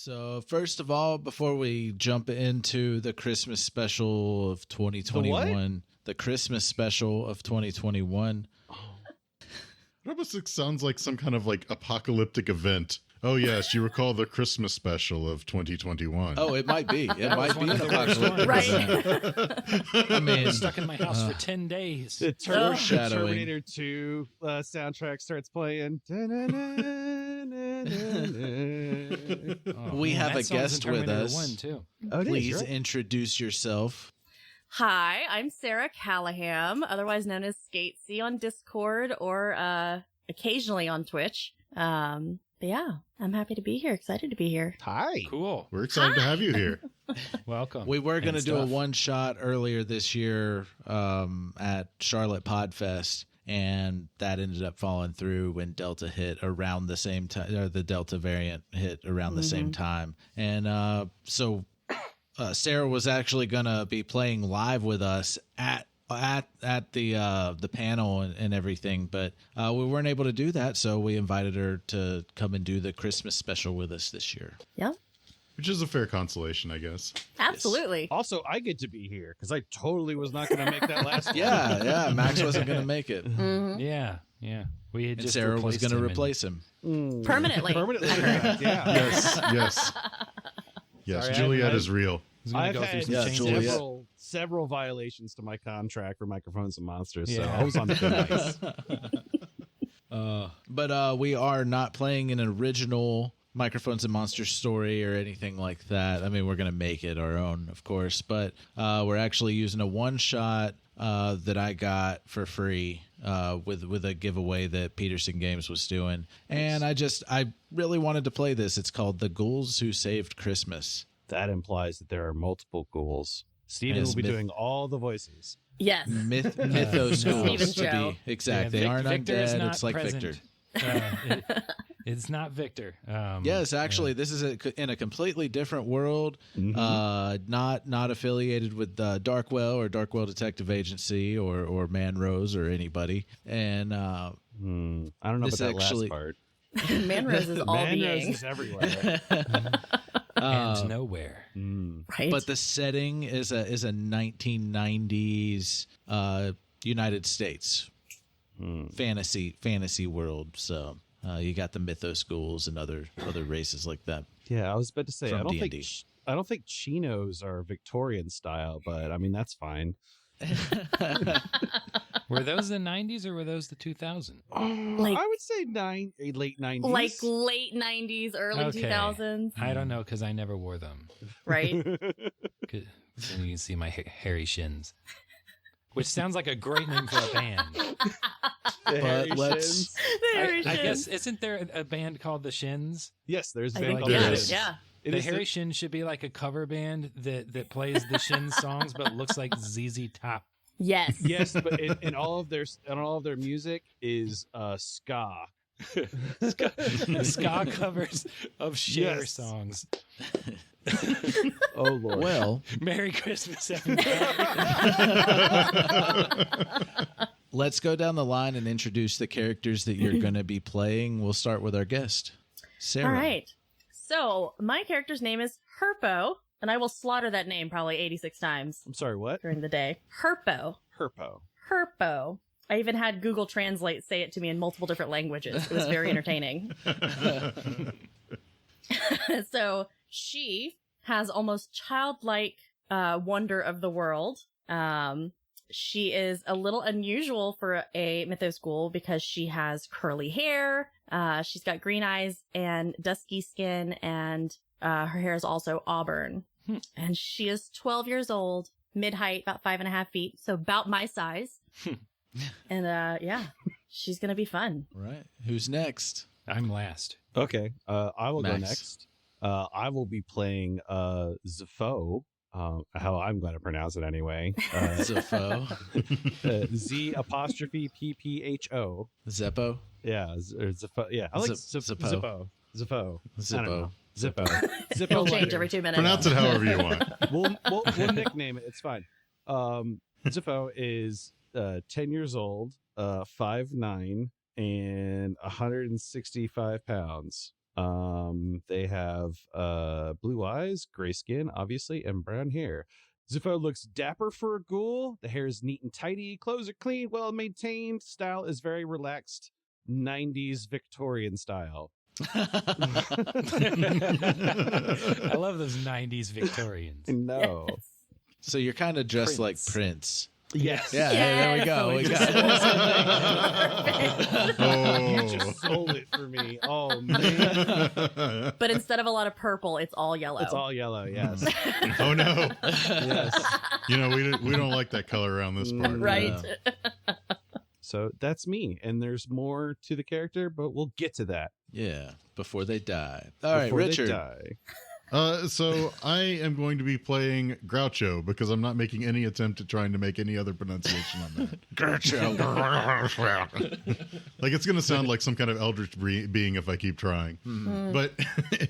So first of all, before we jump into the Christmas special of 2021, the Christmas special of 2021. It almost sounds like some kind of like apocalyptic event. Oh yes, you recall the Christmas special of 2021. Oh, it might be. It might be an apocalyptic Right. event. I mean, Stuck in my house for 10 days. The Foreshadowing. Terminator 2 soundtrack starts playing. we have that a song's guest in with Terminator us. 1 too. Please introduce yourself. Hi, I'm Sarah Callahan, otherwise known as Skatesy on Discord or occasionally on Twitch. But yeah, I'm happy to be here. Excited to be here. Hi. Cool. We're excited to have you here. Welcome. We were going to And do a stuff. one shot earlier this year at Charlotte Podfest, and that ended up falling through when Delta hit around the same time, or the Delta variant hit around the same time. And so Sarah was actually going to be playing live with us at the panel and everything, but we weren't able to do that, so we invited her to come and do the Christmas special with us this year. Yeah, Which is a fair consolation, I guess. absolutely. Also, I get to be here because I totally was not going to make that last one. Yeah, Max wasn't going to make it, and Yeah. We had just Sarah was replaced going to him replace him. Permanently. Permanently. Yeah. Yes. Yes, Sorry, Juliet I- is real. and I've go through had some Yeah, changes. Juliet. several violations to my contract for Microphones and Monsters, so Yeah. I was on the thin ice. But we are not playing an original Microphones and Monsters story or anything like that. I mean, we're going to make it our own, of course, but we're actually using a one-shot that I got for free with a giveaway that Peterson Games was doing. And I really wanted to play this. It's called The Ghouls Who Saved Christmas. That implies that there are multiple ghouls. Steven As will be myth- doing all the voices. Yes. Mythos Steven ghouls to Show. be exact. Yeah, They aren't Victor is undead. not It's like present. Victor. It's not Victor. Yes, actually, this is in a completely different world. Not affiliated with Darkwell or Darkwell Detective Agency or Manrose or anybody. And I don't know This about that actually- last part. Manrose is all Man being. is everywhere. and nowhere. Right. but the setting is a 1990s United States fantasy world. So you got the Mythos ghouls and other races like that. Yeah, I was about to say From I don't D&D. think chinos are Victorian style, but I mean that's fine. Were those the 90s or were those the 2000s? Like- I would say late 90s. like late 90s, early 2000s. I don't know because I never wore them. Right. 'Cause then you can see my hairy shins. Which sounds like a great name for a band. But let's There it I is. guess, isn't there a band called The Shins? Yes, there's a I band think called there yeah, is. yeah. It The is Hairy Shins should be like a cover band that plays the Shins songs but looks like ZZ Top. Yes. Yes, but in all of their music is ska. Ska covers of Cher Yes. songs. Oh Lord. well Merry Christmas, everybody. let's go down the line and introduce the characters that you're going to be playing. We'll start with our guest, Sarah. All right. So my character's name is Harpo, and I will slaughter that name probably 86 times I'm sorry, what? during the day. Harpo. Harpo. Harpo. I even had Google Translate say it to me in multiple different languages. It was very entertaining. So she has almost childlike wonder of the world. She is a little unusual for a mythos ghoul because she has curly hair. She's got green eyes and dusky skin, and her hair is also auburn. And she is 12 years old, mid-height, about 5.5 feet, so about my size. And yeah, she's gonna be fun. Right. Who's next? I'm last. Okay, I will go Max. next. I will be playing Zeppo. How I'm going to pronounce it anyway. Zeppo. Z''PPHO. Zeppo. Yeah, Zeppo. Yeah, I like Zeppo. Zeppo. Zeppo. Zeppo. It'll Zeppo. change every 2 minutes. Pronounce it however you want. We'll nickname it. It's fine. Zeppo is 10 years old, 5'9", and 165 pounds. They have blue eyes, gray skin, obviously, and brown hair. Zeppo looks dapper for a ghoul. The hair is neat and tidy. Clothes are clean, well maintained. Style is very relaxed, 90s Victorian style. I love those 90s Victorians. No. Yes. So you're kind of dressed like Prince. Prince. Yes. Yeah, hey, there we go. We got You just sold it for me. Oh, man. But instead of a lot of purple, it's all yellow. It's all yellow, yes. Oh no. Yes. We don't like that color around this part. Right. So that's me. And there's more to the character, but we'll get to that. Yeah, before they die. All right, before Richard. They die. So I am going to be playing Groucho because I'm not making any attempt at trying to make any other pronunciation on that. Groucho. Like it's going to sound like some kind of eldritch being if I keep trying. But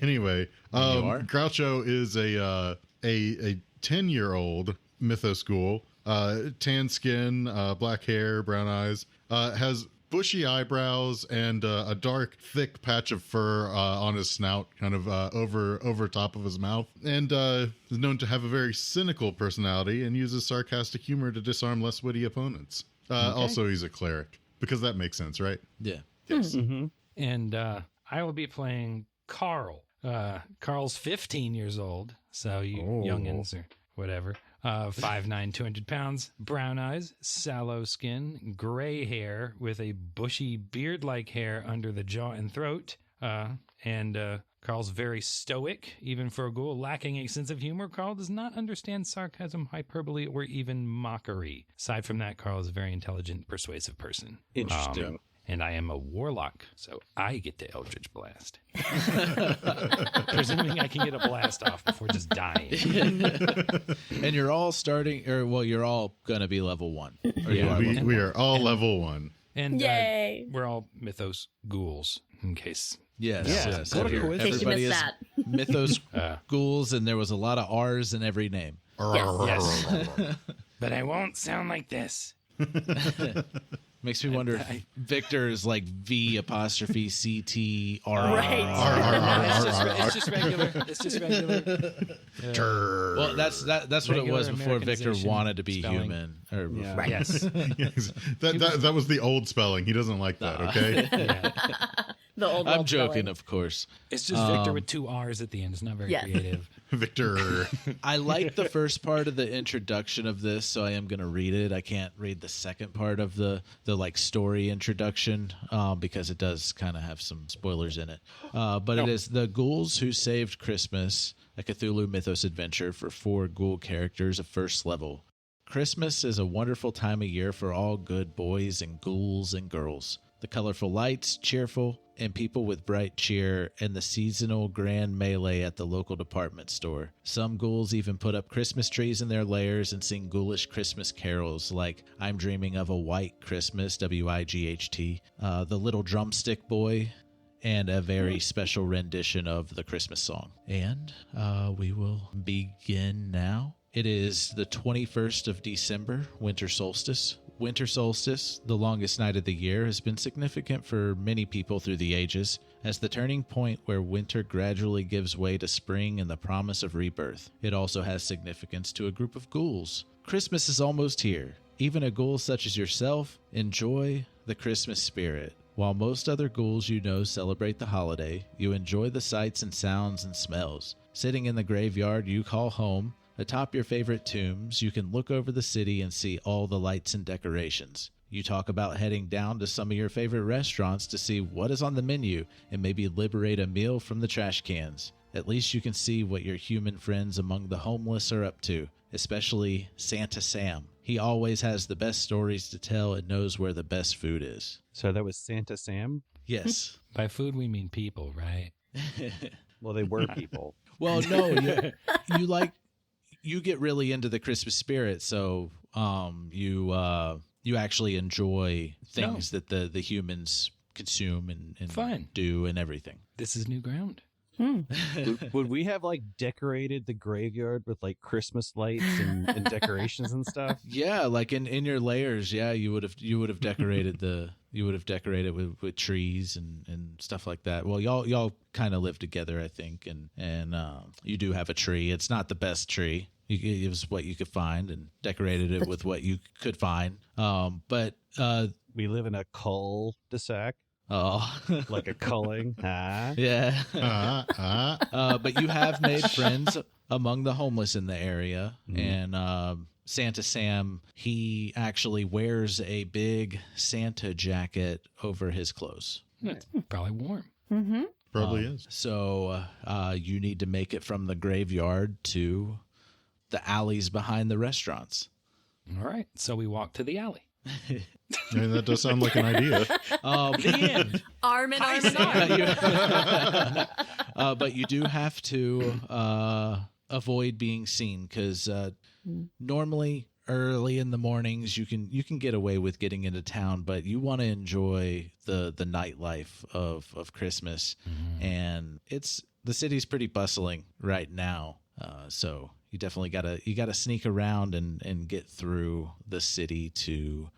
anyway, Groucho is a 10-year-old mythos ghoul, tan skin, black hair, brown eyes, has bushy eyebrows and a dark, thick patch of fur on his snout, kind of over top of his mouth, and is known to have a very cynical personality and uses sarcastic humor to disarm less witty opponents. Also, he's a cleric, because that makes sense, right? Yeah. Yes. Mm-hmm. And I will be playing Karl. Karl's 15 years old, so you youngins or whatever. 5'9", 200 pounds, brown eyes, sallow skin, gray hair with a bushy beard-like hair under the jaw and throat. And Karl's very stoic, even for a ghoul. Lacking a sense of humor, Karl does not understand sarcasm, hyperbole, or even mockery. Aside from that, Karl is a very intelligent, persuasive person. Interesting. And I am a warlock, so I get the Eldritch Blast. Presuming I can get a blast off before just dying. And you're all you're all going to be level 1. Or you are level We 1. are all level 1. And Yay. we're all mythos ghouls, in case. Yes. Yeah. Yes. What a Here, coincidence. everybody In is case you mythos ghouls, and there was a lot of R's in every name. Yes. But I won't sound like this. Makes me wonder if Victor is like V''CTR. Right. It's just regular. It's just regular. Well, that's what it Regular was before Victor Americanization wanted to be spelling. human. Or Yeah. Right. Yes. Yes. That was the old spelling. He doesn't like that, okay? Yeah. The old I'm world joking, spelling. of course. It's just Victor with 2 R's at the end. It's not very Yes. creative. Victor. I like the first part of the introduction of this, so I am going to read it. I can't read the second part of the like story introduction because it does kind of have some spoilers in it. But it is the ghouls who saved Christmas, a Cthulhu mythos adventure for 4 ghoul characters of first level. Christmas is a wonderful time of year for all good boys and ghouls and girls. The colorful lights, cheerful, and people with bright cheer, and the seasonal grand melee at the local department store. Some ghouls even put up Christmas trees in their lairs and sing ghoulish Christmas carols like I'm Dreaming of a White Christmas, WIGHT, The Little Drumstick Boy, and a very special rendition of the Christmas song. And we will begin now. It is the 21st of December, winter solstice. Winter solstice, the longest night of the year, has been significant for many people through the ages, as the turning point where winter gradually gives way to spring and the promise of rebirth. It also has significance to a group of ghouls. Christmas is almost here. Even a ghoul such as yourself, enjoy the Christmas spirit. While most other ghouls you know celebrate the holiday, you enjoy the sights and sounds and smells. Sitting in the graveyard you call home, atop your favorite tombs, you can look over the city and see all the lights and decorations. You talk about heading down to some of your favorite restaurants to see what is on the menu and maybe liberate a meal from the trash cans. At least you can see what your human friends among the homeless are up to, especially Santa Sam. He always has the best stories to tell and knows where the best food is. So that was Santa Sam? Yes. By food, we mean people, right? Well, they were people. Well, no, you get really into the Christmas spirit, so you actually enjoy things that the humans consume and Fine. do and everything. This is new ground. Would we have like decorated the graveyard with like Christmas lights and decorations and stuff? Yeah, like in your layers, yeah, you would have decorated with trees and and stuff like that. Well, y'all kind of live together, I think, and you do have a tree. It's not the best tree. It was what you could find and decorated it with what you could find. But we live in a cul-de-sac. Oh, Like a culling. yeah. But you have made friends among the homeless in the area, and Santa Sam, he actually wears a big Santa jacket over his clothes. It's probably warm. Mm-hmm. Probably is. So you need to make it from the graveyard to the alleys behind the restaurants. All right. So we walk to the alley. I mean, that does sound like an idea. The end. Arm in arm in arm. But you do have to avoid being seen, because normally early in the mornings you can get away with getting into town, but you want to enjoy the nightlife of Christmas, and the city's pretty bustling right now. So you definitely gotta sneak around and get through the city to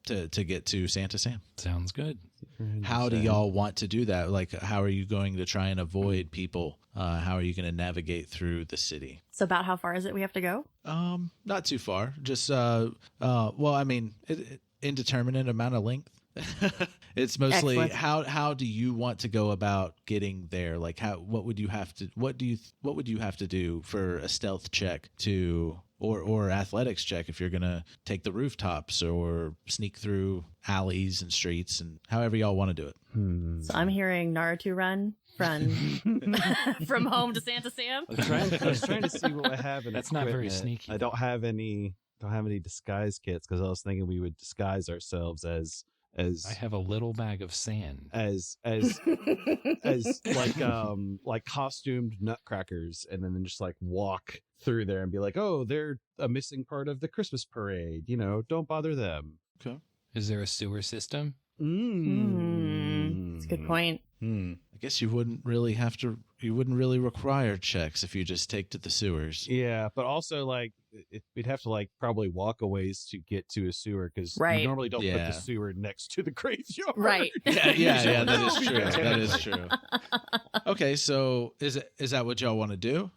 get to Santa Sam. Sounds good. How do y'all want to do that? Like, how are you going to try and avoid people? How are you going to navigate through the city? So about how far is it we have to go? Not too far. Just well, I mean, indeterminate amount of length. It's mostly Excellent. how do you want to go about getting there? Like, what would you have to do for a stealth check or athletics check if you're gonna take the rooftops or sneak through alleys and streets, and however y'all want to do it. So I'm hearing Naruto run from home to Santa Sam. I was trying to see what I have in That's not very equipment. sneaky. I don't have any disguise kits, because I was thinking we would disguise ourselves as I have a little bag of sand. as like costumed nutcrackers, and then just like walk through there and be like, oh, they're a missing part of the Christmas parade, don't bother them. Okay. Is there a sewer system? That's a good point. I guess you wouldn't really require checks if you just take to the sewers. Yeah, but also like we'd have to like probably walk a ways to get to a sewer, because Right. you normally don't put Yeah. the sewer next to the graveyard. Right. Yeah, that is true. That is true. Okay, so is that what y'all want to do?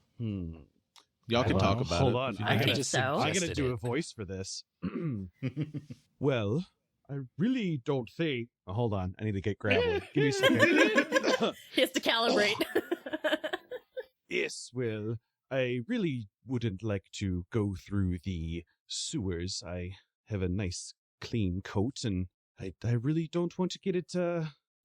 Y'all can talk about hold it. on. if you I want. think just so. I'm going to suggested do it. a voice for this. Well, I really don't think. Oh, hold on. I need to get gravelly. Give me a second. He has to calibrate. Yes, well, I really wouldn't like to go through the sewers. I have a nice clean coat, and I really don't want to get it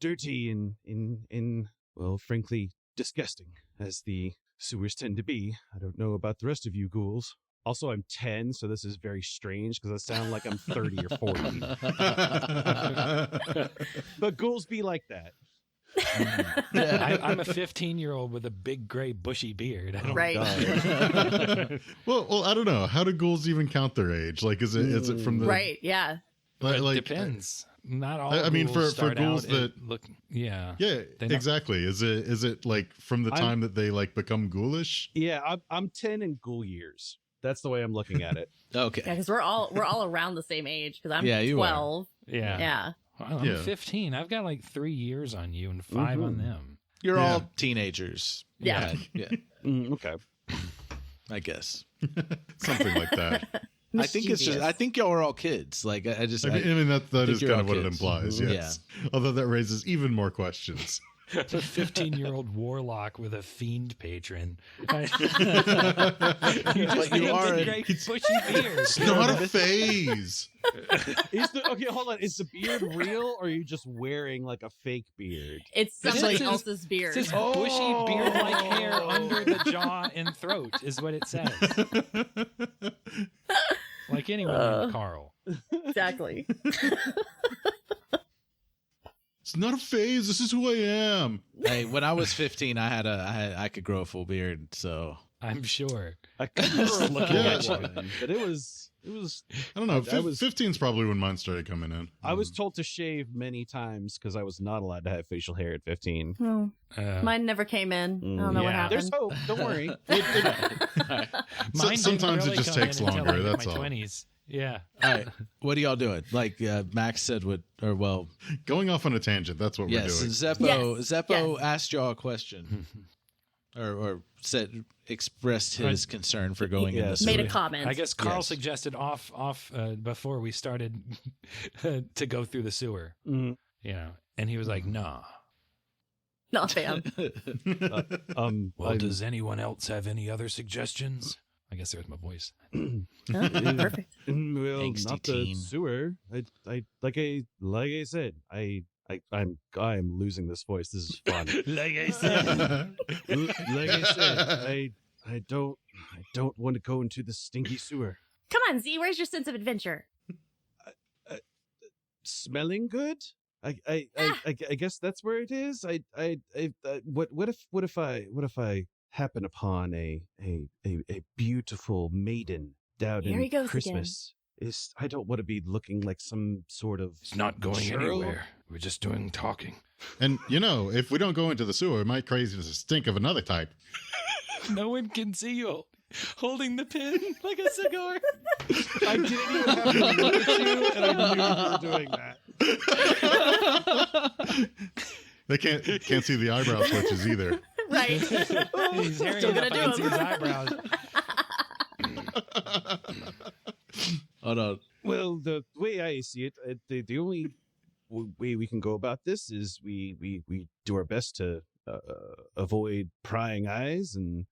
dirty and well, frankly, disgusting, as the sewers tend to be. I don't know about the rest of you ghouls. Also, I'm 10, so this is very strange because I sound like I'm 30 or 40. But ghouls be like that. I'm a 15-year-old with a big gray bushy beard. I don't Right. Well, I don't know. How do ghouls even count their age? Like, is it from the Right. Yeah. Like, depends. Not all. I mean, ghouls for start ghouls out that- look. Yeah. Yeah, They don't- exactly. Is it like from the I'm- time that they like become ghoulish? Yeah, I'm 10 in ghoul years. That's the way I'm looking at it. Okay. Yeah, because we're all around the same age. Because I'm Yeah, you are. 12. Yeah. Yeah. I'm Yeah. 15. I've got like 3 years on you and 5 on them. You're Yeah. all teenagers. Yeah. Yeah, Okay. I guess. Something like that. I think it's just. I think y'all are all kids. Like I just. I mean, that think is you're kind all of what it kids. implies. Mhm. Yes. Although that raises even more questions. A 15-year-old warlock with a fiend patron. You But you are a- great bushy beard. It's not a phase. Okay, hold on. Is the beard real, or are you just wearing like a fake beard? It's This somebody is- else's beard. It says bushy beard-like hair under the jaw and throat is what it says. Like anyone named Karl. Exactly. It's not a phase. This is who I am. Hey, when I was 15, I could grow a full beard. So I'm sure. I couldn't looking Yeah. at one, but it was. I don't know. I was- 15's probably when mine started coming in. I was told to shave many times because I was not allowed to have facial hair at 15. Oh, Uh, mine never came in. I don't know what Yeah. happened. There's hope. Don't worry. Mine didn't sometimes it really just come takes in until longer, I hit that's my all. 20s. Yeah. All right. What are y'all doing? Like Max said, going off on a tangent. That's what we're doing. Zeppo asked y'all a question, or expressed his concern for going in the sewer. Made a comment. I guess Karl suggested off before we started to go through the sewer. Mm-hmm. You know, and he was like, "Nah." Not a fan. Does anyone else have any other suggestions? I guess there's my voice. Perfect. Well, Angsty not teen. the sewer. I like I said, I'm losing this voice. This is fun. Like I said, I don't want to go into the stinky sewer. Come on, Z. Where's your sense of adventure? Smelling good? I guess that's where it is. What if I happen upon a beautiful maiden down Here he in goes Christmas? I don't want to be looking like some sort of it's not going churl. anywhere. We're just doing talking. And, if we don't go into the sewer, it might crazy to stink of another type. No one can see you holding the pin like a cigar. I didn't even have to look at you, and I knew you were doing that. They can't see the eyebrow switches either. Right. He's hearing Still it gonna up do against him. his eyebrows. Hold on. Well, the way I see it, the only way we can go about this is we do our best to avoid prying eyes and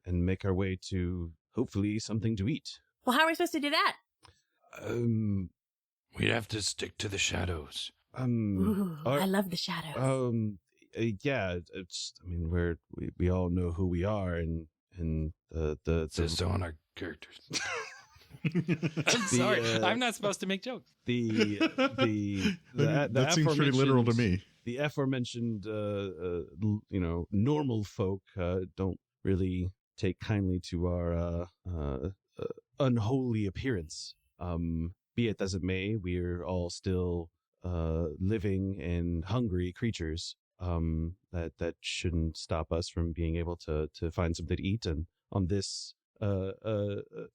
make our way to hopefully something to eat. Well, how are we supposed to do that? We'd have to stick to the shadows. Ooh, are- I love the shadows. Yeah, we all know who we are, and It says so on our characters. I'm sorry. I'm not supposed to make jokes. That seems pretty literal to me. The aforementioned, normal folk don't really take kindly to our unholy appearance. Be it as it may, we're all still living and hungry creatures. That shouldn't stop us from being able to find something to eat. And on this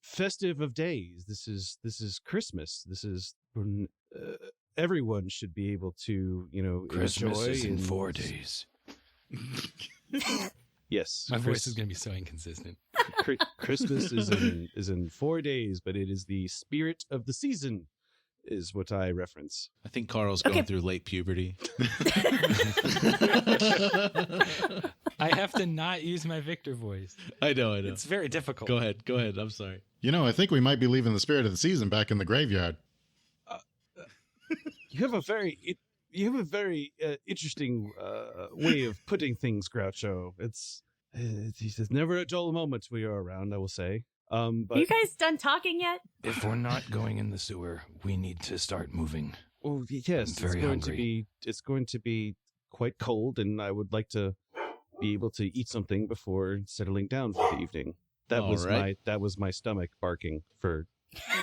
festive of days, this is Christmas. This is when everyone should be able to Christmas enjoy is in 4 days. Yes, My voice is going to be so inconsistent. Christmas is in 4 days, but it is the spirit of the season, is what I reference. I think Carl's going through late puberty. I have to not use my Victor voice. I know. It's very difficult. Go ahead. I'm sorry. I think we might be leaving the spirit of the season back in the graveyard. You have a very interesting way of putting things, Groucho. It's never a dull moment when you're around, I will say. But Are you guys done talking yet? If we're not going in the sewer, we need to start moving. well, yes, I'm very hungry. It's going to be quite cold, and I would like to be able to eat something before settling down for the evening. That was my stomach barking for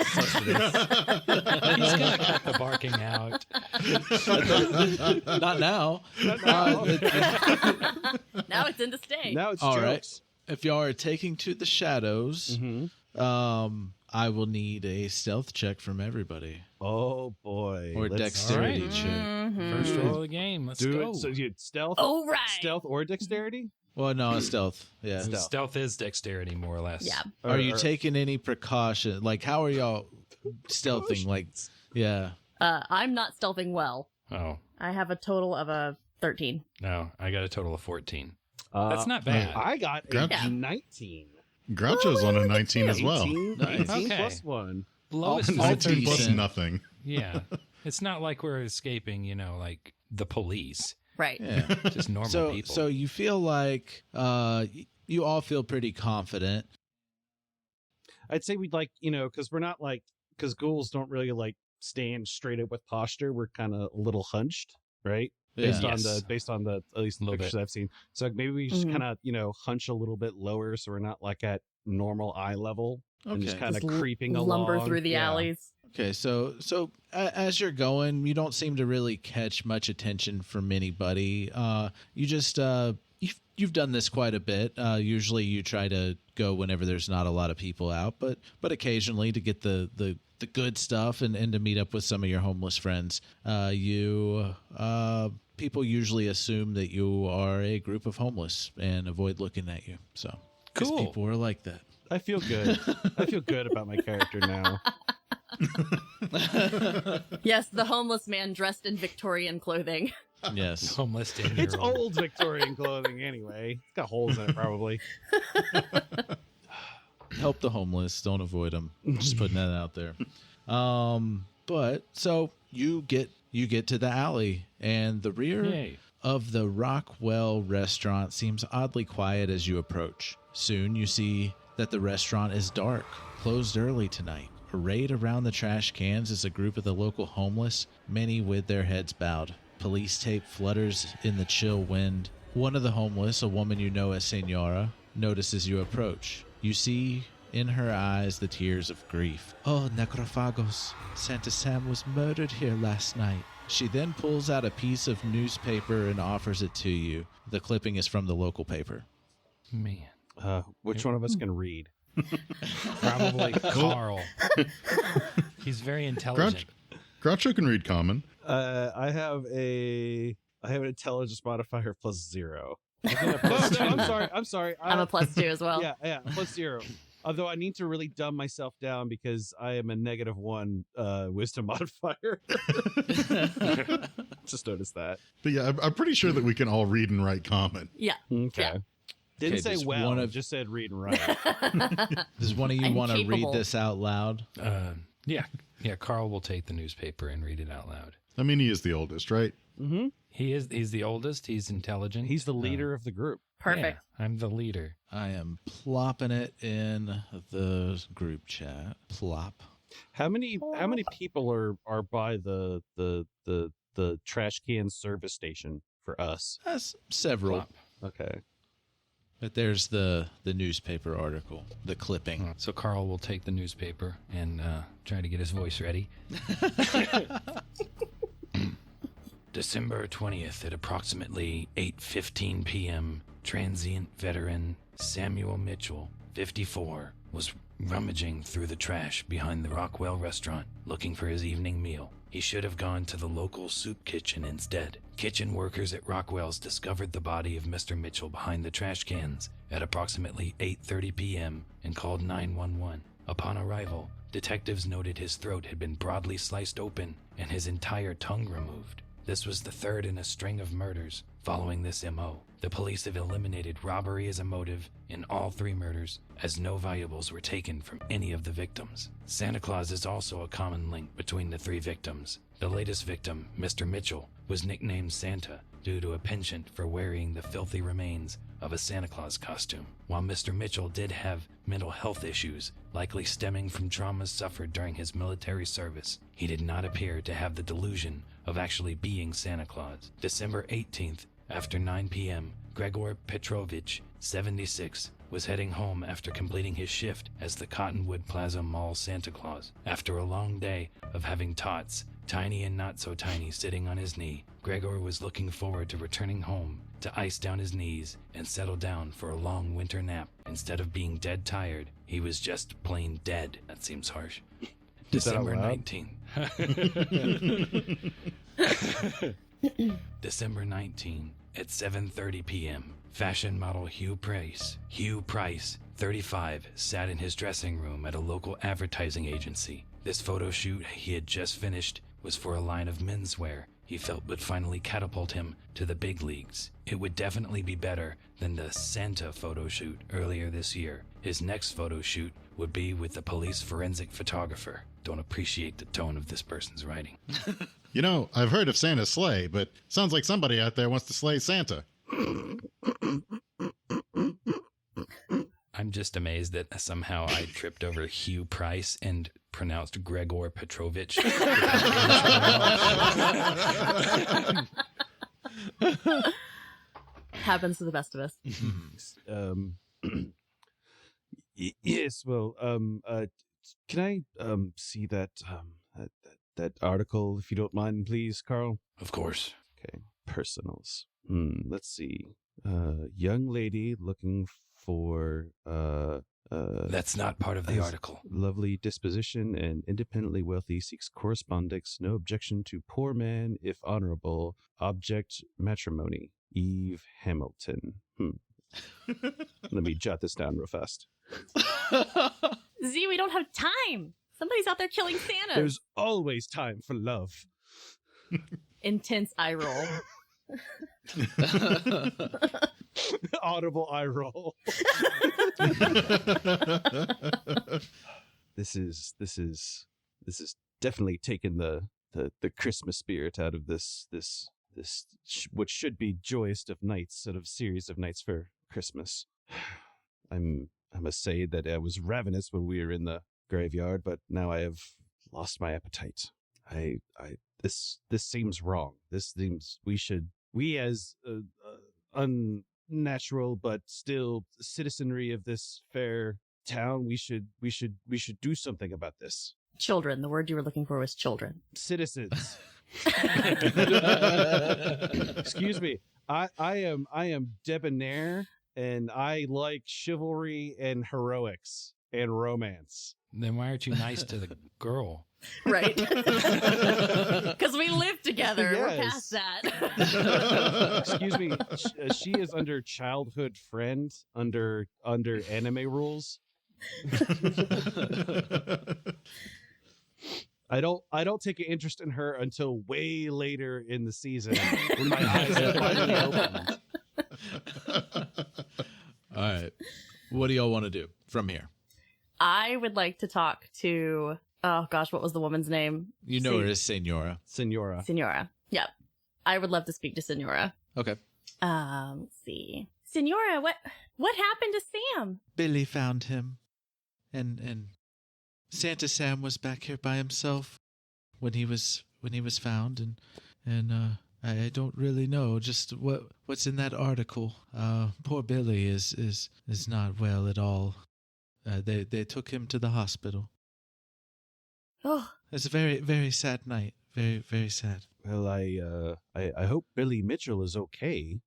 sustenance. He's going to cut the barking out. Not now. Now it's in to stay. Now it's All jokes. right. If y'all are taking to the shadows, I will need a stealth check from everybody. Oh boy! Or dexterity All right. check. Mhm. First roll of the game. Let's Do go. it. So you stealth. Oh, right. Stealth or dexterity? Well, no, stealth. Yeah. Stealth is dexterity, more or less. Yeah. Are you taking any precaution? Like, how are y'all stealthing? Like, yeah. I'm not stealthing well. Oh, I have a total of a 13. no. I got a total of 14. That's not bad. I got Grouch- a 19. Groucho's on a 19 as well. 18, Nice. 18 Okay. plus 1. Lowest is a 19 plus 13. nothing. Yeah. It's not like we're escaping, like the police. Right. Yeah. Just normal So, people. so you feel like you all feel pretty confident. I'd say we'd because we're not because ghouls don't really stand straight up with posture. We're kind of a little hunched, right? Based on the at least the Little pictures bit. I've seen. So maybe we just Mhm. kind of hunch a little bit lower, so we're not at normal eye level and just Okay. kind of Just creeping along. Lumber through the Yeah. alleys. Okay, so as you're going, you don't seem to really catch much attention from anybody. You just you've done this quite a bit. Usually, you try to go whenever there's not a lot of people out, but occasionally to get the the good stuff and to meet up with some of your homeless friends. People usually assume that you are a group of homeless and avoid looking at you. So, 'cause Cool. people are like that. I feel good. I feel good about my character now. Yes, the homeless man dressed in Victorian clothing. Yes. Homeless 10-year-old. It's old Victorian clothing anyway. It's got holes in it, probably. Help the homeless. Don't avoid them. Just putting that out there. But so you get to the alley, and the rear Yay. of the Rockwell restaurant seems oddly quiet as you approach. Soon you see that the restaurant is dark, closed early tonight. Arrayed around the trash cans is a group of the local homeless, many with their heads bowed. Police tape flutters in the chill wind. One of the homeless, a woman you know as Senora, notices you approach. You see in her eyes the tears of grief. "Oh, necrophagos, Santa Sam was murdered here last night." She then pulls out a piece of newspaper and offers it to you. The clipping is from the local paper. Man. Which one of us can read? Probably Karl. He's very intelligent. Groucho can read common. I have an intelligence modifier of +0. I'm sorry. I'm a +2 as well. Yeah, +0. Although I need to really dumb myself down because I am a -1 wisdom modifier. Just noticed that. But yeah, I'm pretty sure that we can all read and write common. Yeah. Okay. Yeah. Didn't Okay, say does well, one of- just said read and write. Does one of you I'm want to read capable. this out loud? Yeah. Karl will take the newspaper and read it out loud. I mean, he is the oldest, right? Mm-hmm. He's the oldest. He's intelligent. He's the leader of the group. Perfect. Yeah, I'm the leader. I am plopping it in the group chat. Plop. How many people are by the trash can service station for us? That's several. Plop. Okay. But there's the newspaper article, the clipping. So Karl will take the newspaper and try to get his voice ready. December 20th at approximately 8:15 p.m., transient veteran Samuel Mitchell, 54, was rummaging through the trash behind the Rockwell restaurant looking for his evening meal. He should have gone to the local soup kitchen instead. Kitchen workers at Rockwell's discovered the body of Mr. Mitchell behind the trash cans at approximately 8:30 p.m. and called 911. Upon arrival, detectives noted his throat had been broadly sliced open and his entire tongue removed. This was the third in a string of murders following this MO. The police have eliminated robbery as a motive in all 3 murders, as no valuables were taken from any of the victims. Santa Claus is also a common link between the 3 victims. The latest victim, Mr. Mitchell, was nicknamed Santa due to a penchant for wearing the filthy remains of a Santa Claus costume. While Mr. Mitchell did have mental health issues, likely stemming from traumas suffered during his military service, he did not appear to have the delusion of actually being Santa Claus. December 18th, after 9 p.m., Gregor Petrovich, 76, was heading home after completing his shift as the Cottonwood Plaza Mall Santa Claus. After a long day of having tots, tiny and not so tiny, sitting on his knee, Gregor was looking forward to returning home to ice down his knees and settle down for a long winter nap. Instead of being dead tired, he was just plain dead. That seems harsh. December 19th. December 19 at 7:30 p.m. Fashion model Hugh Price, 35, sat in his dressing room at a local advertising agency. This photo shoot he had just finished was for a line of menswear he felt would finally catapult him to the big leagues. It would definitely be better than the Santa photo shoot earlier this year. His next photo shoot would be with the police forensic photographer. Don't appreciate the tone of this person's writing. You know, I've heard of Santa's sleigh, but sounds like somebody out there wants to slay Santa. I'm just amazed that somehow I tripped over Hugh Price and pronounced Gregor Petrovich. Happens to the best of us. Yes. Well. Can I see that that article, if you don't mind, please, Karl? Of course. Okay. Personals. Let's see. Young lady looking for That's not part of the article. Lovely disposition and independently wealthy, seeks correspondence. No objection to poor man, if honorable. Object matrimony. Eve Hamilton. Let me jot this down real fast. Z, we don't have time. Somebody's out there killing Santa. There's always time for love. Intense eye roll. Audible eye roll. This is definitely taking the Christmas spirit out of this what should be joyous of nights, sort of series of nights for Christmas. I must say that I was ravenous when we were in the graveyard, but now I have lost my appetite. This seems wrong. This seems we as unnatural but still citizenry of this fair town, we should do something about this. Children. The word you were looking for was children. Citizens. Excuse me. I am debonair, and I like chivalry and heroics and romance. Then why aren't you nice to the girl? Right. Because we live together. Yes. We're past that. Excuse me. She is under childhood friend under anime rules. I don't take an interest in her until way later in the season when my eyes are finally opened. All right. What do y'all want to do from here? I would like to talk to, oh gosh, what was the woman's name? You know her as Senora. Senora. Yep. I would love to speak to Senora. Okay. Let's see. Senora, what happened to Sam? Billy found him, and Santa Sam was back here by himself when he was found, and I don't really know just what's in that article. Poor Billy is not well at all. They took him to the hospital. Oh, It's a very, very sad night. Very, very sad. Well, I hope Billy Mitchell is okay.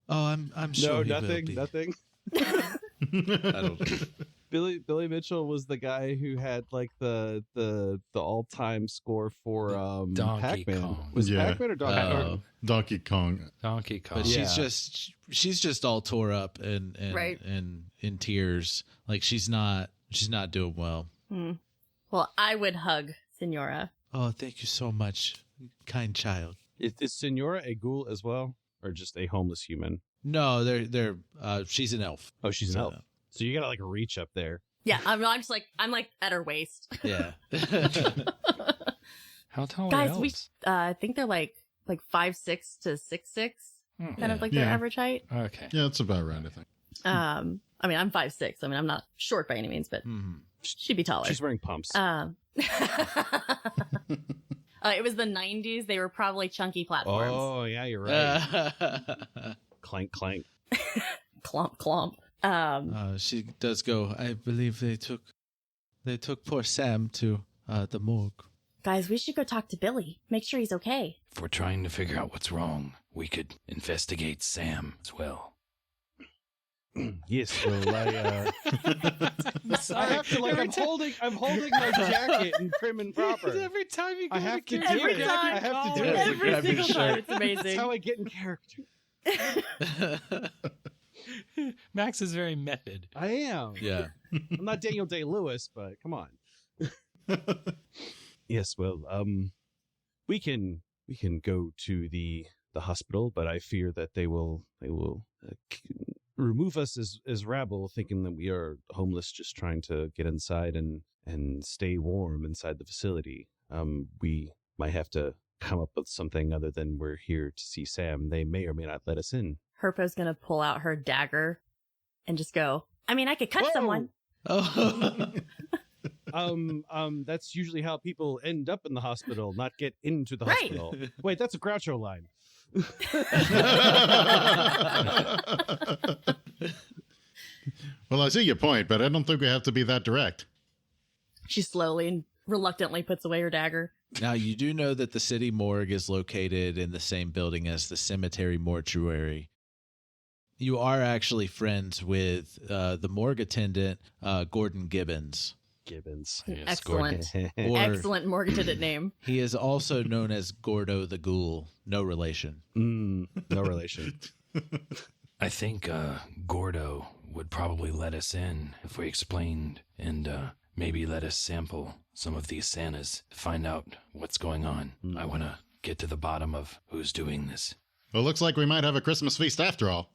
Oh, I'm sure he will be. Nothing. I don't. Billy Mitchell was the guy who had like the all-time score for Donkey Pac-Man. Kong. Was Yeah. Pac-Man or Donkey Kong? Donkey Kong. Donkey Kong. But Yeah. she's just all tore up and Right. and in tears. Like she's not doing well. Well, I would hug Senora. Oh, thank you so much, kind child. Is Senora a ghoul as well, or just a homeless human? No, they're she's an elf. Oh, she's an elf. So you gotta like reach up there. Yeah, I'm just like, I'm like at her waist. Yeah. How tall are Guys, elves? we I think they're like 5'6" to 6'6", kind of like their Yeah. average height. Okay. Yeah, that's about right, I think. I mean, I'm 5'6". I mean, I'm not short by any means, but Mhm. she'd be taller. She's wearing pumps. It was the 90s. They were probably chunky platforms. Oh yeah, you're right. Clank clank. Clomp clomp. She does go. I believe they took poor Sam to the morgue. Guys, we should go talk to Billy. Make sure he's okay. If we're trying to figure out what's wrong, we could investigate Sam as well. Yes, well, I have to like I'm holding my jacket in prim and proper. Every time you go I have to do Every it. time. I have to do it. Every Grab your single time. shirt. It's That's amazing. how I get in character. Max is very method. I am. Yeah. I'm not Daniel Day-Lewis, but come on. Yes, well, we can go to the hospital, but I fear that they will remove us as rabble, thinking that we are homeless, just trying to get inside and stay warm inside the facility. We might have to come up with something other than we're here to see Sam. They may or may not let us in. Harpo's gonna pull out her dagger and just go, I mean, I could cut Whoa! someone. Oh. That's usually how people end up in the hospital, not get into the Right. hospital. Wait, that's a Groucho line. Well, I see your point, but I don't think we have to be that direct. She slowly and reluctantly puts away her dagger. Now, you do know that the city morgue is located in the same building as the cemetery mortuary. you are actually friends with the morgue attendant, Gordon Gibbons. Gibbons. Yes, Excellent. Or Excellent morgue attendant name. he is also known as Gordo the Ghoul. No relation. No relation. I think Gordo would probably let us in if we explained and maybe let us sample some of these Santas, find out what's going on. I want to get to the bottom of who's doing this. Well, looks like we might have a Christmas feast after all.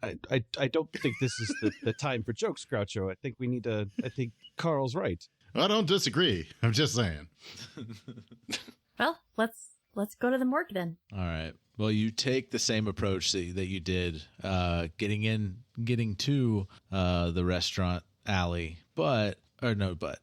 I don't think this is the time for jokes, Groucho. I think Karl's right. I don't disagree. I'm just saying. Well, let's go to the morgue then. All right. Well, you take the same approach that you did getting to the restaurant alley, No, but.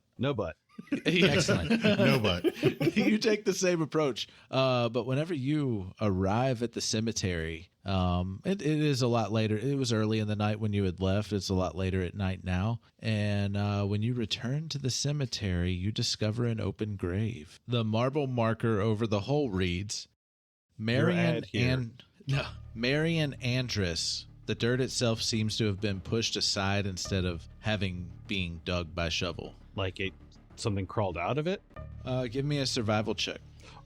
Excellent. No, but. You take the same approach. But whenever you arrive at the cemetery, it is a lot later. It was early in the night when you had left. It's a lot later at night now. And when you return to the cemetery, you discover an open grave. The marble marker over the hole reads, Marion Andress. The dirt itself seems to have been pushed aside instead of being dug by shovel. Like something crawled out of it? Give me a survival check.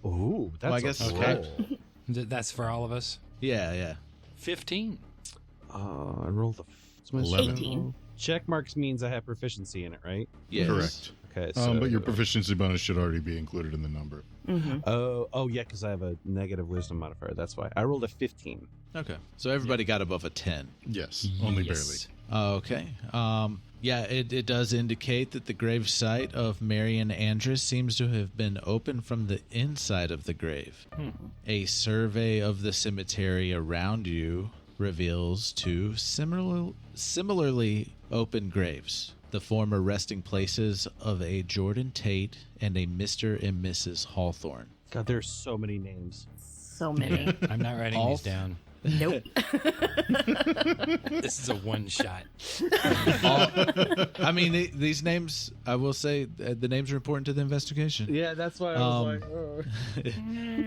Ooh, that's Well, I guess- okay. okay. That's for all of us? Yeah. 15. I rolled a 11. 18. Check marks means I have proficiency in it, right? Yes. Correct. Okay, so But your proficiency bonus should already be included in the number. Mm-hmm. Oh yeah, because I have a negative wisdom modifier. That's why I rolled a 15. Okay. So everybody got above a 10. Yes, only Yes. Okay. Yeah, it does indicate that the grave site of Marion Andress seems to have been open from the inside of the grave. A survey of the cemetery around you reveals two similarly open graves, the former resting places of a Jordan Tate and a Mr. and Mrs. Hawthorne. God, there's so many names. So many. I'm not writing All these down. Nope. This is a one shot. I mean, these names, I will say, the names are important to the investigation. Yeah, that's why I was like, oh.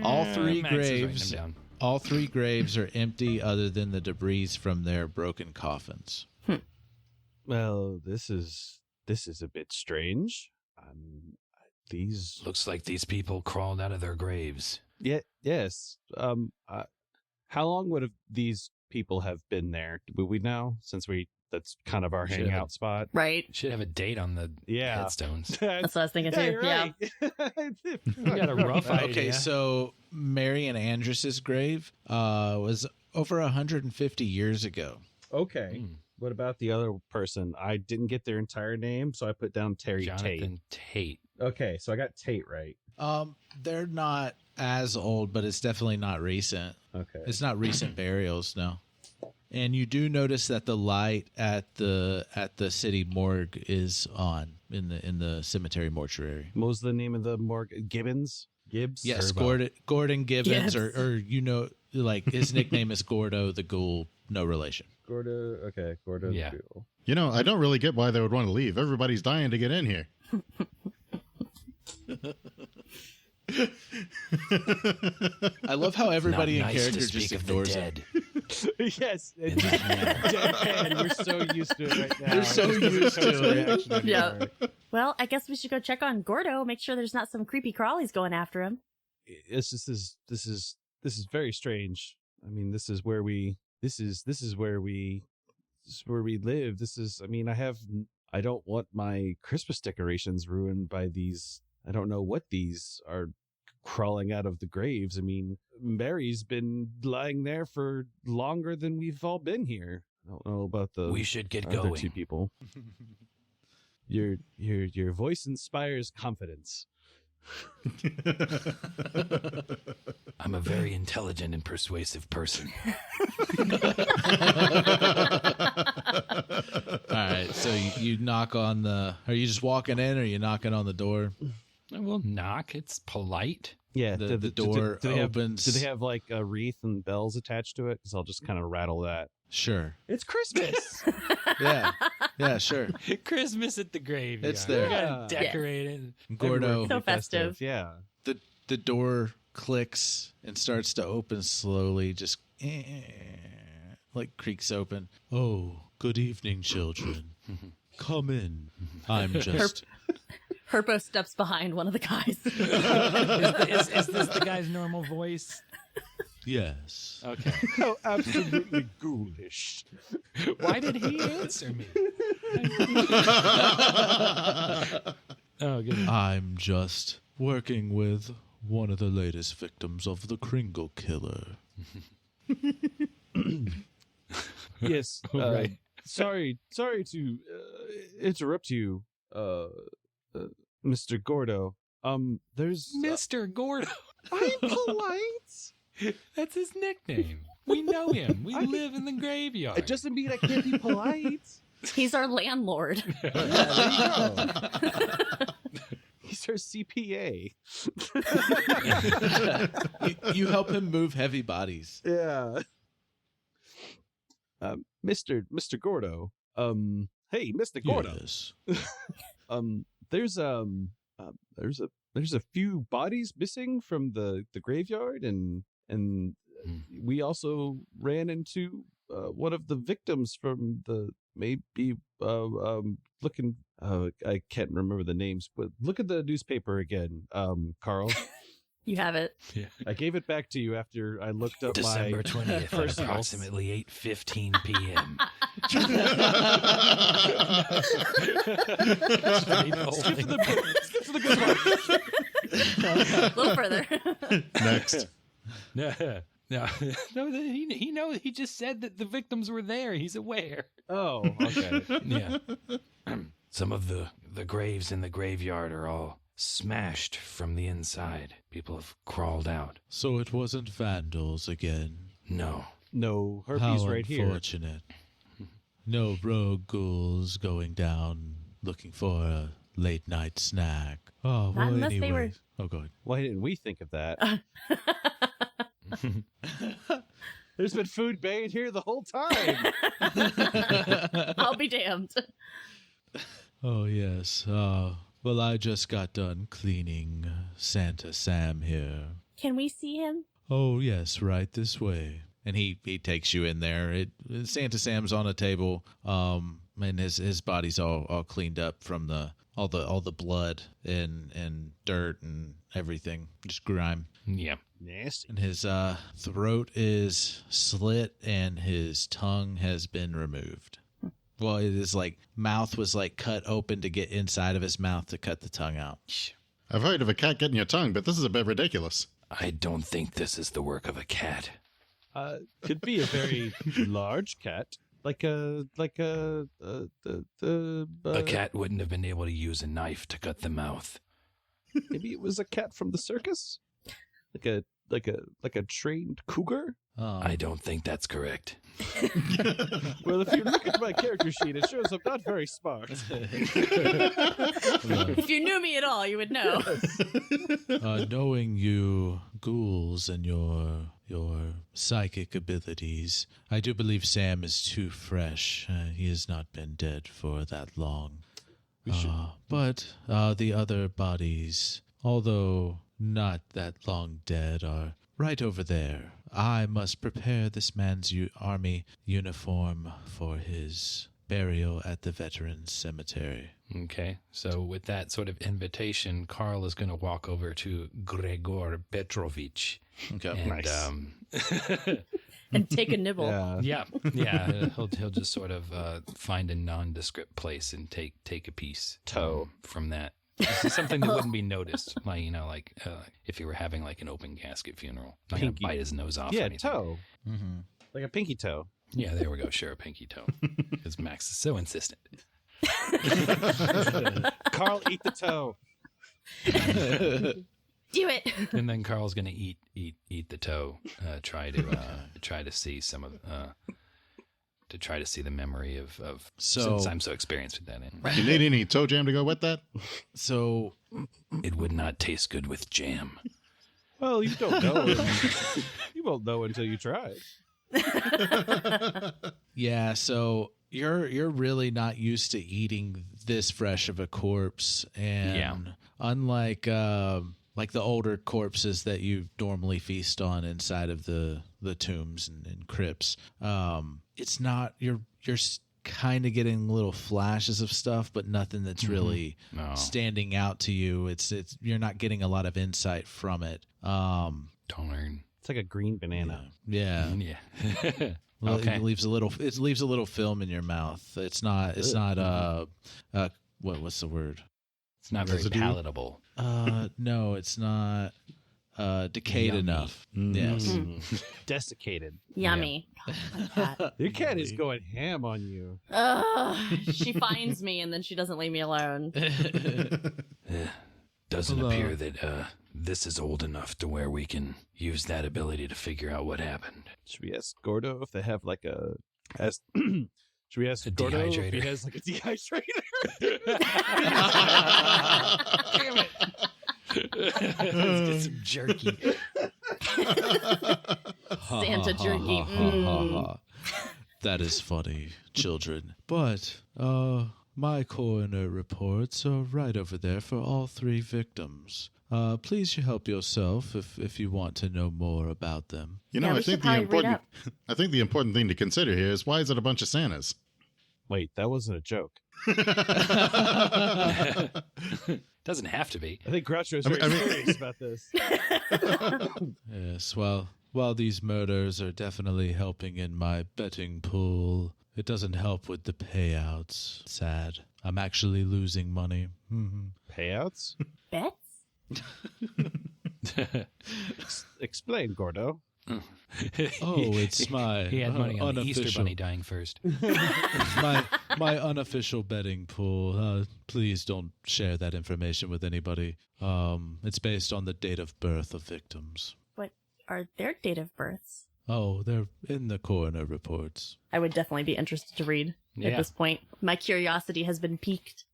All three Max is writing graves. them down. All three graves are empty other than the debris from their broken coffins. Well, this is a bit strange. These Looks like these people crawled out of their graves. yes. How long would these people have been there? Would we know? Since that's kind of our Should have hangout spot. Right. Should have a date on the Yeah. headstones. That's what I was thinking too. you're Yeah. right. We got a rough idea. Okay, so Marion Andress's grave was over 150 years ago. Okay. Hmm. What about the other person? I didn't get their entire name, so I put down Terry Tate. Jonathan Tate. Okay, so I got Tate right. They're not as old, but it's definitely not recent. Okay. It's not recent burials, no. And you do notice that the light at the city morgue is on in the cemetery mortuary. What was the name of the morgue? Gibbs? Yes, Turbo. Gordon Gibbons, Yes. or like his nickname is Gordo the Ghoul, no relation. Gordo. Okay, Gordo. Yeah. Ghoul. You know, I don't really get why they would want to leave. Everybody's dying to get in here. I love how everybody in Not nice character to just speak of the ignores it. dead. Yes. In that manner. Deadpan. We're so used to it right now. They're so used to it. Yeah. Well, I guess we should go check on Gordo, make sure there's not some creepy crawlies going after him. It's just this is very strange. I mean, this is where we live. I don't want my Christmas decorations ruined by these. I don't know what these are crawling out of the graves. I mean, Mary's been lying there for longer than we've all been here. I don't know about the We should get other going. two people. Your voice inspires confidence. I'm a very intelligent and persuasive person. All right, so you knock on the. Are you just walking in, or are you knocking on the door? I will knock. It's polite. Yeah, The door opens. Do they have like a wreath and bells attached to it? Because I'll just kind of rattle that. Sure. It's Christmas. Yeah, sure. Christmas at the graveyard. It's there. We gotta decorate it. Gordo. So festive. Yeah. The door clicks and starts to open slowly. Just like creaks open. Oh, good evening, children. Come in. I'm just... Harpo steps behind one of the guys. Is this the guy's normal voice? Yes. Okay. How absolutely ghoulish. Why did he answer me? Oh, good. I'm just working with one of the latest victims of the Kringle killer. Yes. Right. Sorry to interrupt you, Mr. Gordo. There's Mr. Gordo. I'm polite. That's his nickname. We know him. We live in the graveyard. It doesn't mean I can't be polite. He's our landlord. There you go. He's our CPA. You help him move heavy bodies. Yeah. Mr. Gordo. Hey, Mr. Gordo. Yes. There's a few bodies missing from the graveyard, and we also ran into one of the victims from the looking. I can't remember the names, but look at the newspaper again, Karl. You have it. Yeah. I gave it back to you after I looked up December my 20th at personals. approximately 8:15 p.m. Skip to the good part. A little further. Next. No, he knows. He just said that the victims were there. He's aware. Oh, okay. Yeah. Some of the graves in the graveyard are all smashed from the inside. People have crawled out. So it wasn't vandals again. No. No, How Harpy's right here. unfortunate. No rogue ghouls going down looking for a late night snack. Oh, Not well, unless they were- anyways. Oh, go ahead. Why didn't we think of that? There's been food buried here the whole time. I'll be damned. Oh, yes. Well, I just got done cleaning Santa Sam here. Can we see him? Oh, yes, right this way. And he takes you in there. Santa Sam's on a table, and his body's all cleaned up from all the blood and dirt and everything, just grime. Yeah. Nasty. And his throat is slit and his tongue has been removed. Well, it is like mouth was like cut open to get inside of his mouth to cut the tongue out. I've heard of a cat getting your tongue, but this is a bit ridiculous. I don't think this is the work of a cat. Could be a very large cat, a cat wouldn't have been able to use a knife to cut the mouth. Maybe it was a cat from the circus, like a trained cougar. I don't think that's correct. Well, if you look at my character sheet, it shows I'm not very smart. If you knew me at all, you would know. Knowing you ghouls and your psychic abilities, I do believe Sam is too fresh. He has not been dead for that long. But the other bodies, although not that long dead, are right over there. I must prepare this man's army uniform for his burial at the Veterans Cemetery. Okay, so with that sort of invitation, Karl is going to walk over to Gregor Petrovich. Okay, And, Nice. And take a nibble. Yeah. Yeah. He'll just sort of find a nondescript place and take a piece from that. This is something that wouldn't be noticed, like if you were having like an open casket funeral. Not gonna Pinky. bite his nose off. or Yeah, anything. toe. Mm-hmm. Like a pinky toe. Yeah, there we go. Sure, a pinky toe. Because Max is so insistent. Karl, eat the toe. Do it. And then Karl's gonna eat the toe. Try to see some of. To try to see the memory of since I'm so experienced with that. You need any toe jam to go with that? So It would not taste good with jam. Well, you don't know. You won't know until you try. yeah, so you're really not used to eating this fresh of a corpse, and Yeah. unlike like the older corpses that you normally feast on inside of the tombs and crypts. It's not you're kind of getting little flashes of stuff, but nothing that's really standing out to you. It's you're not getting a lot of insight from it. Darn. It's like a green banana. Yeah. Well, Okay. it leaves a little film in your mouth. It's not what's the word? It's not very Residue? palatable. No, it's not decayed Yummy. enough. Yes. Desiccated. Yummy. God, Your cat is going ham on you. she finds me and then she doesn't leave me alone. Doesn't Hello. appear that this is old enough to where we can use that ability to figure out what happened. Should we ask Gordo if they have like should we ask A Gordo if he dehydrator. has like a dehydrator? Damn it. Let's get some jerky. Santa jerky. That is funny, children. But my coroner reports are right over there for all 3 victims. Please help yourself if you want to know more about them. You know, Yeah, we I think should probably read I think the important thing to consider here is why is it a bunch of Santas? Wait, that wasn't a joke. Doesn't have to be. I think Groucho is very serious about this. Yes, well, while these murders are definitely helping in my betting pool, it doesn't help with the payouts. Sad. I'm actually losing money. Payouts? Bets? Explain, Gordo. Oh, it's my He had money on the Easter unofficial- Bunny dying first. my unofficial betting pool. Please don't share that information with anybody. It's based on the date of birth of victims. What are their date of births? Oh, they're in the coroner reports. I would definitely be interested to read at Yeah. this point. My curiosity has been piqued.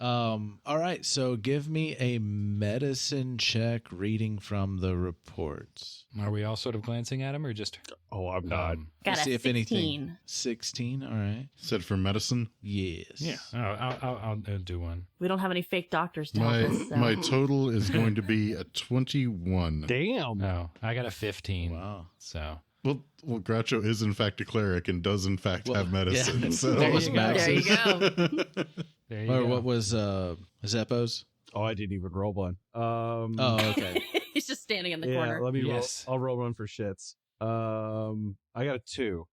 All right, so give me a medicine check reading from the reports. Are we all sort of glancing at him or just... Oh, I'm not. Got a See if 16. anything. 16, all right. Said for medicine. Yes. Yeah. I'll do one. We don't have any fake doctors to help us. So. My total is going to be a 21. Damn. No, I got a 15. Wow. So... Well, Groucho is in fact a cleric and does in fact Well, have medicine. yeah. So That was you go. Max's. There you go. There you Or go. what was Zeppo's? Oh, I didn't even roll one. Oh, okay. He's just standing in the yeah, corner. let me Yes. roll. I'll roll one for shits. I got a 2.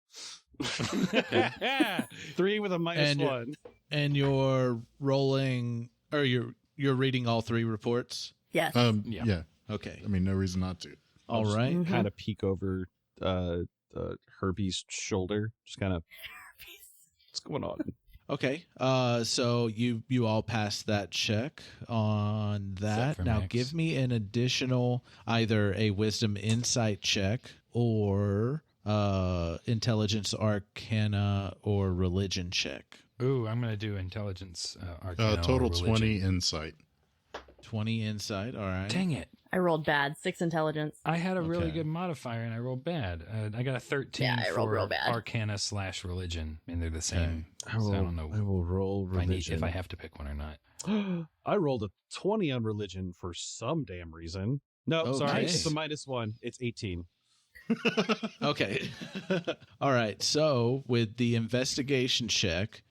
3 with a minus And- 1. And you're rolling, or you're reading all 3 reports? Yes. Yeah. yeah. Okay. I mean, no reason not to. All right. Mhm. Kind of peek over Herbie's shoulder. Just kind of, what's going on? Okay. So you all passed that check on that. Except for Now Max. give me an additional either a wisdom insight check or intelligence arcana or religion check. Ooh, I'm going to do intelligence arcana or Total religion. 20 insight. 20 insight. All right. Dang it. I rolled bad. 6 intelligence. I had a really Okay. good modifier and I rolled bad. I got a 13 Yeah, I rolled for real bad. arcana / religion, and they're the same. I will, So I don't know I will roll if I, need, religion. if I have to pick one or not. I rolled a 20 on religion for some damn reason. No, Oh, sorry, nice. it's a -1. It's 18. Okay. All right. So with the investigation check,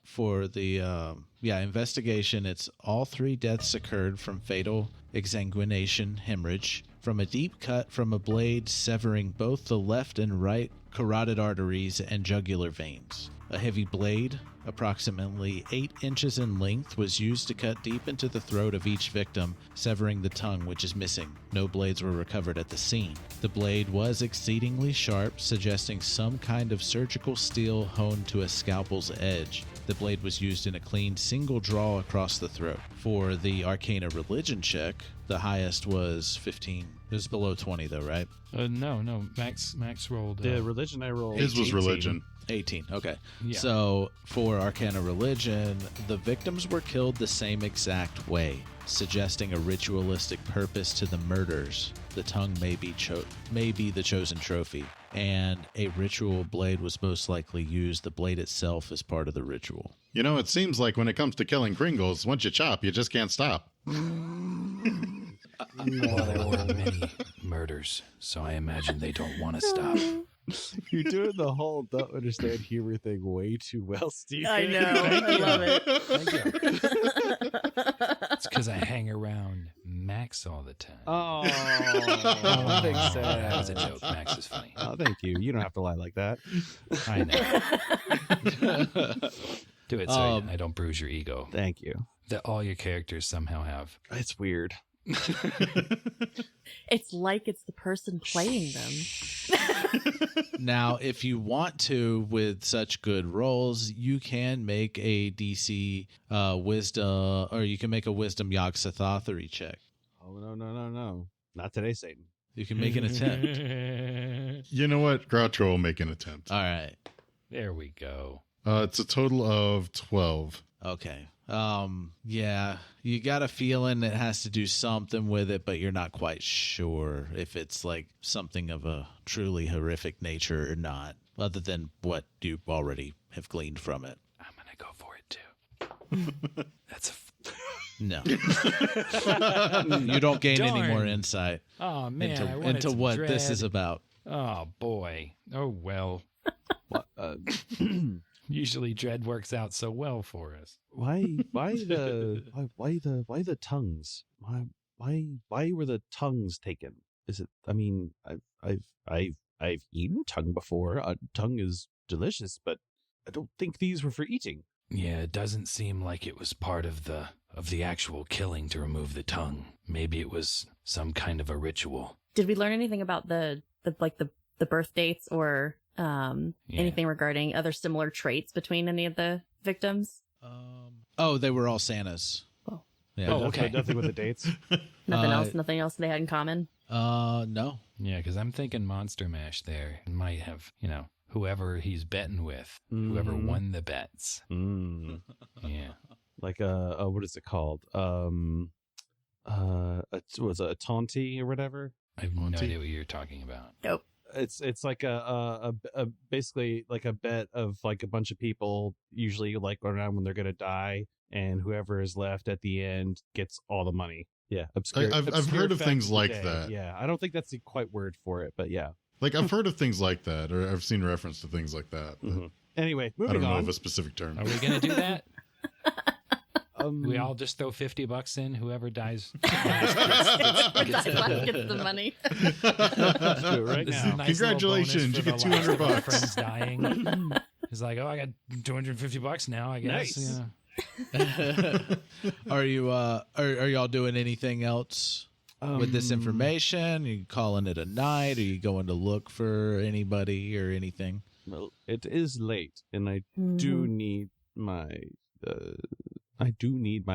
for the investigation, it's all 3 deaths occurred from fatal exsanguination, hemorrhage, from a deep cut from a blade severing both the left and right carotid arteries and jugular veins. A heavy blade, approximately 8 inches in length, was used to cut deep into the throat of each victim, severing the tongue, which is missing. No blades were recovered at the scene. The blade was exceedingly sharp, suggesting some kind of surgical steel honed to a scalpel's edge. The blade was used in a clean single draw across the throat. For the Arcana Religion check, the highest was 15. It was below 20 though, right? No. Max rolled. The religion I rolled. His was 18. religion. 18. Okay. Yeah. So for Arcana Religion, the victims were killed the same exact way, suggesting a ritualistic purpose to the murders. The tongue may be the chosen trophy, and a ritual blade was most likely used. The blade itself is part of the ritual. You know, it seems like when it comes to killing Pringles, once you chop, you just can't stop. Well, there were many murders, so I imagine they don't want to stop. You're doing the whole don't understand humor thing way too well, Steve. I know. I love it. It's because I hang around Max all the time. Oh, that makes sense. That was a joke. Max is funny. Oh, thank you. You don't have to lie like that. I know. Do it so I don't bruise your ego. Thank you. That all your characters somehow have. It's weird. It's like it's the person playing them. Now, if you want to, with such good rolls, you can make a DC wisdom, or you can make a wisdom Yogg-Sothothery check. Oh, no. Not today, Satan. You can make an attempt. You know what? Groucho will make an attempt. All right. There we go. It's a total of 12. Okay. Yeah, you got a feeling it has to do something with it, but you're not quite sure if it's like something of a truly horrific nature or not, other than what you already have gleaned from it. I'm going to go for it, too. That's No. You don't gain any more Darn. insight Oh, man. I wanted into some what dread. this is about. Oh, boy. Oh, well. What, Usually dread works out so well for us. why the tongues? Why were the tongues taken? Is it? I mean, I've eaten tongue before. Tongue is delicious, but I don't think these were for eating. Yeah, it doesn't seem like it was part of the actual killing to remove the tongue. Maybe it was some kind of a ritual. Did we learn anything about the birth dates or anything regarding other similar traits between any of the victims? They were all Santas. Oh. Yeah. Oh, okay. Nothing with the dates. Nothing else they had in common? No. Yeah, because I'm thinking Monster Mash there might have, whoever he's betting with, whoever won the bets. Yeah. Like what is it called? Was it a taunty or whatever? I have no idea what you're talking about. Nope. It's like a basically like a bet of like a bunch of people, usually like around when they're gonna die, and whoever is left at the end gets all the money. Yeah, I've heard of fact things the like day. that. Yeah, I don't think that's the quite word for it, but yeah. Like I've heard of things like that, or I've seen reference to things like that. But Anyway, I moving don't know on. of a specific term. Are we going to do that? We all just throw $50 in. Whoever dies Gets the money. Let's do it right This is now. a nice Congratulations, little bonus you get for the last $200. of my friends dying. He's like, I got $250 now, I guess. Nice. Are you are y'all doing anything else with this information? Are you calling it a night? Are you going to look for anybody or anything? Well, it is late, and I do need my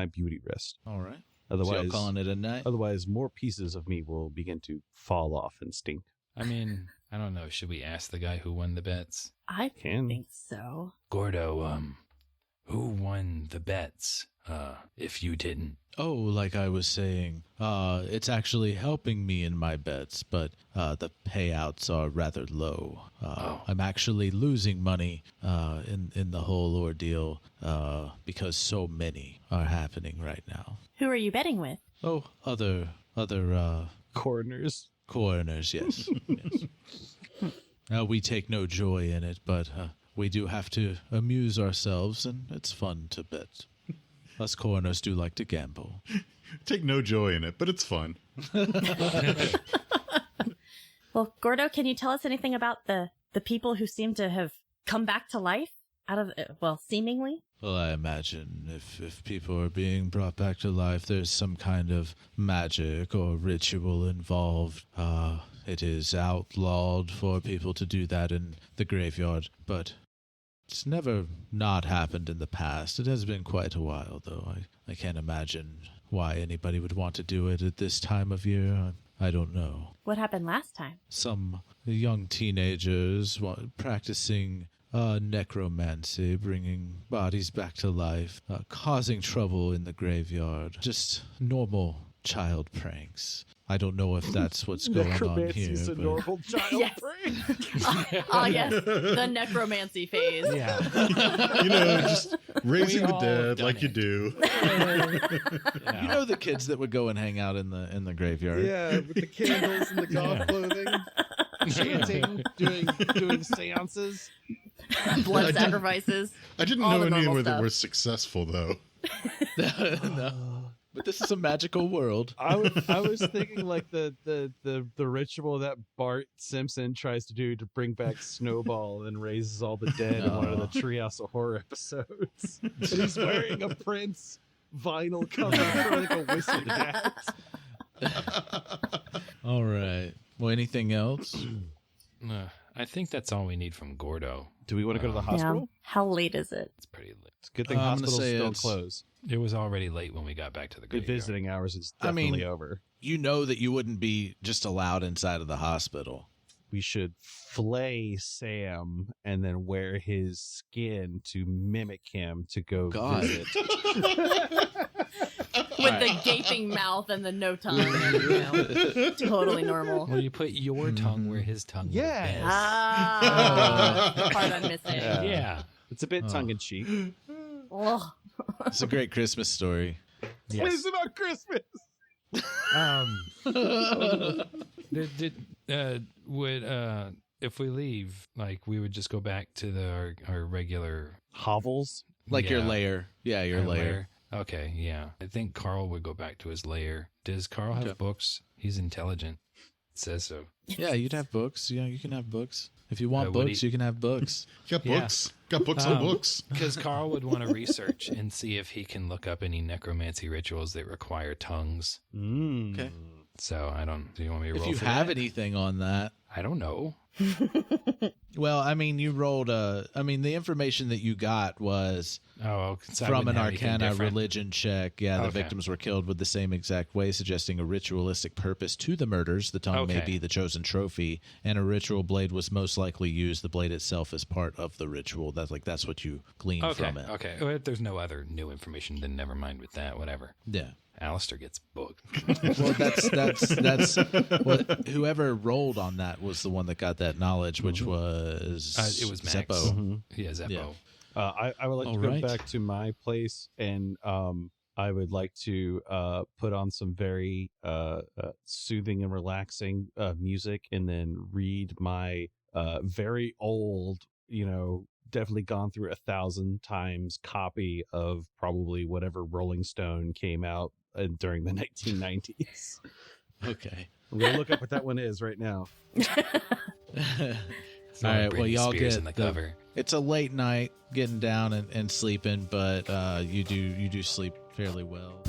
beauty rest. All right. Otherwise, So y'all calling it a night? Otherwise, more pieces of me will begin to fall off and stink. I mean, I don't know. Should we ask the guy who won the bets? I Can. think so. Gordo, who won the bets, if you didn't? Oh, like I was saying, it's actually helping me in my bets, but the payouts are rather low. I'm actually losing money in the whole ordeal because so many are happening right now. Who are you betting with? Oh, other Coroners. coroners, yes. Yes. We take no joy in it, but we do have to amuse ourselves, and it's fun to bet. Us coroners do like to gamble. Take no joy in it, but it's fun. Well, Gordo, can you tell us anything about the people who seem to have come back to life out of, seemingly? Well, I imagine if people are being brought back to life, there's some kind of magic or ritual involved. It is outlawed for people to do that in the graveyard, but it's never not happened in the past. It has been quite a while, though. I can't imagine why anybody would want to do it at this time of year. I don't know. What happened last time? Some young teenagers practicing necromancy, bringing bodies back to life, causing trouble in the graveyard. Just normal child pranks. I don't know if that's what's going on here. Necromancy's a but- normal child Yes. prank. Oh, yes. The necromancy phase. Yeah. Just raising We the all have dead done like you it. do. You know the kids that would go and hang out in the graveyard. Yeah, with the candles and the goth clothing, chanting, doing seances. Blood sacrifices. I didn't All know the any normal of them stuff. were successful though. No. But this is a magical world. I was thinking like the ritual that Bart Simpson tries to do to bring back Snowball and raises all the dead in one of the Treehouse of Horror episodes. And he's wearing a Prince vinyl cover for like a wizard hat. All right. Well, anything else? I think that's all we need from Gordo. Do we want to go to the Yeah. hospital? How late is it? It's pretty late. It's a good thing I'm gonna hospitals say still it's- closed. It was already late when we got back to the The graveyard. visiting hours is I mean- definitely over. You know that you wouldn't be just allowed inside of the hospital. We should flay Sam and then wear his skin to mimic him to go God. visit. With the gaping mouth and the no tongue. Totally normal. Well, you put your tongue where his tongue Yes. would have Ah, the part I'm missing. Yeah. been. Yeah. It's a bit tongue in cheek. Ugh. It's a great Christmas story. Yes. It's about Christmas. Would if we leave, like we would just go back to our regular Hovels. Like your Yeah. lair. Yeah, your our lair. Okay, yeah. I think Karl would go back to his lair. Does Karl have Okay. books? He's intelligent. It says so. Yeah, you'd have books. Yeah, you can have books. If you want would books, he- you can have books. Got Yeah. books. Got books on Um, books. Because Karl would want to research and see if he can look up any necromancy rituals that require tongues. Okay. So I don't. Do you want me to If roll you for have that? anything on that. I don't know. Well, I mean, you rolled the information that you got was Oh, so I from wouldn't an have anything Arcana different. religion check. Yeah, the Okay. victims were killed with the same exact way, suggesting a ritualistic purpose to the murders. The tongue may Okay. be the chosen trophy, and a ritual blade was most likely used. The blade itself is part of the ritual. That's what you glean Okay. from it. Okay. Well, if there's no other new information, then never mind with that. Whatever. Yeah. Alistair gets booked. Well, that's what whoever rolled on that was the one that got that knowledge, which was It was Max. Zeppo. Yeah, Zeppo. Yeah. I would like to All go right. back to my place and I would like to put on some very soothing and relaxing music and then read my very old, definitely gone through 1,000 times copy of probably whatever Rolling Stone came out during the 1990s. Okay. I'm going to look up what that one is right now. It's All not right, well, Britney y'all Spears get in the the- cover. It's a late night, getting down and sleeping, but you do sleep fairly well.